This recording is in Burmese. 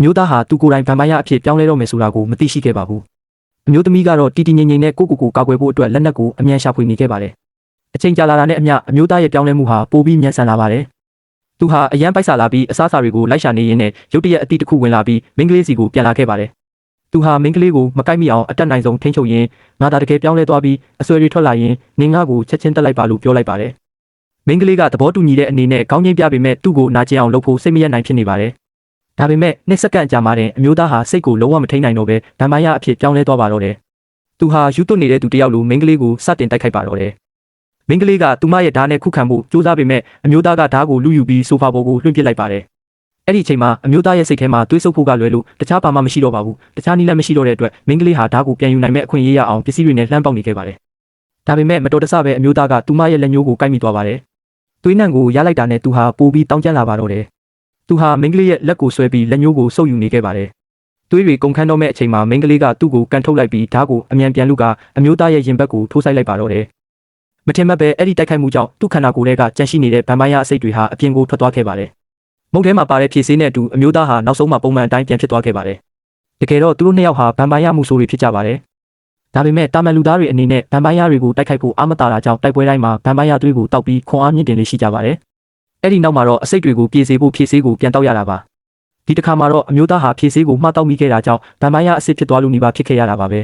မျိုးသားဟာသူကိုယ်တိုင်ဗန်ပိုင်ယာအဖြစ်ပြောင်းလဲတော့မယ်ဆိုတာကိုမသိရှိခဲ့ပါဘူးအမျိုးသမီးကတော့တီတီငိမ့်ငိမ့်နဲ့ကိုကာကွယ်ဖို့အတွက်လက်နက်ကိုအမြန်ရှာဖွေနေခဲ့ပါတယ်အချိန်ကြာလာတာနဲ့အမျှအမျိုးသားရဲ့ပြောင်းလဲမှုဟာပိုပြီးမြန်ဆန်လာပါတယ်သူဟာအရန်ပိုက်ဆာလာပြီးအစားအစာတွေကိုလိုက်ရှာနေရင်းနဲ့ရုတ်တရက်အတိတစ်ခုဝင်လာပြီးမိန်းကလေးစီကိုပြန်လာခဲ့ပါတယ်သူဟာမိန်းကလေးကိုမကိုက်မိအောင်အတက်နိုင်ဆုံးထိန်းချုပ်ရင်းငါသာတကယ်ပြောင်းလဲသွားပြီးအဆွေတွေထွက်လာရင်နင်ငါ့ကိုချက်ချင်းတက်လိုက်ပါလို့ပြောလိုက်ပါတယ်မိန်းကလေးကသဘောတူညီတဲ့အနေနဲ့ခေါင်းငိမ့်ပြပေမဲ့သူ့ကိုနာကျင်အောင်လုပ်ဖို့စိတ်မရနိုင်ဖြစ်နေပါတယ်ဒါပေမဲ့နှစ်စက္ကန့်အကြာမှတဲ့အမျိုးသားဟာစိတ်ကိုလုံးဝမထိန်းနိုင်တော့ဘဲဗန်ပိုင်ယာအဖြစ်ပြောင်းလဲသွားပါတော့တယ်သူဟာယူသွနေတဲ့သူတယောက်လိုမိန်းကလေးကိုစတင်တိုက်ခိုက်ပါတော့တယ်မိန်းကလေးကသူမရဲ့ဓာတ်နဲ့ခုခံဖို့ကြိုးစားပေမဲ့အမျိုးသားကဓာတ်ကိုလူယူပြီးဆိုဖာပေါ်ကိုလွှင့်ပစ်လိုက်ပါတယ်အဲ့ဒီအချိန်မှာအမျိုးသားရဲ့စိတ်ထဲမှာတွေးဆုပ်ဖို့ကလွယ်လို့တခြားဘာမှမရှိတော့ပါဘူးတခြားနည်းလမ်းမရှိတော့တဲ့အတွက်မိန်းကလေးဟာဓာတ်ကိုပြန်ယူနိုင်မဲ့အခွင့်အရေးရအောင်ပစ္စည်းတွေနဲ့လှမ်းပေါက်နေခဲ့ပါတယ်ဒါပေမဲ့မတော်တဆပဲအမျိုးသားကသူမရဲ့လက်ညှိုးကိုကိုက်မိသွားပါတယ်သွေးနံကိုရလိုက်တာနဲ့သူဟာပိုပြီးတောင်းကျမ်းလာပါတော့တယ်သူဟာမိန်းကလေးရဲ့လက်ကိုဆွဲပြီးလက်ညှိုးကိုဆုပ်ယူနေခဲ့ပါတယ်သွေးတွေကုန်ခန်းတော့မဲ့အချိန်မှာမိန်းကလေးကသူ့ကိုကန်ထုတ်လိုက်ပြီးဓာတ်ကိုအမြန်ပြန်လူကအမျိုးသားရဲ့ရင်ဘတ်ကိုထိုးဆိုင်လိုက်ပါတော့တယ်မထင်မှတ်ပဲအဲ့ဒီတိုက်ခိုက်မှုကြောင့်သူ့ခန္ဓာကိုယ်ထဲကကြန့်ရှိနေတဲ့ဗန်ပိုင်ယာအစိတ်တွေဟာအပြင်ကိုထွက်သွားခဲ့ပါတယ်မုတ်ထဲမှာပါတဲ့ဖြည့်ဆေးနဲ့အတူအမျိုးသားဟာနောက်ဆုံးမှပုံမှန်အတိုင်းပြန်ဖြစ်သွားခဲ့ပါတယ်တကယ်တော့သူတို့နှစ်ယောက်ဟာဗန်ပိုင်ယာမှုဆိုးတွေဖြစ်ကြပါတယ်ဒါပေမဲ့တာမန်လူသားတွေအနေနဲ့ဗန်ပိုင်ယာတွေကိုတိုက်ခိုက်ဖို့အာမတာတာကြောင့်တိုက်ပွဲတိုင်းမှာဗန်ပိုင်ယာသွေးကိုတောက်ပြီးခွန်အားမြင့်တင်လေးရှိကြပါတယ်အဲ့ဒီနောက်မှာတော့အစိတ်တွေကိုပြေစေဖို့ဖြည့်ဆေးကိုပြန်တောက်ရတာပါဒီတစ်ခါမှာတော့အမျိုးသားဟာဖြည့်ဆေးကိုမှားတောက်မိခဲ့တာကြောင့်ဗန်ပိုင်ယာအစစ်ဖြစ်သွားလို့နေပါဖြစ်ခဲ့ရတာပါပဲ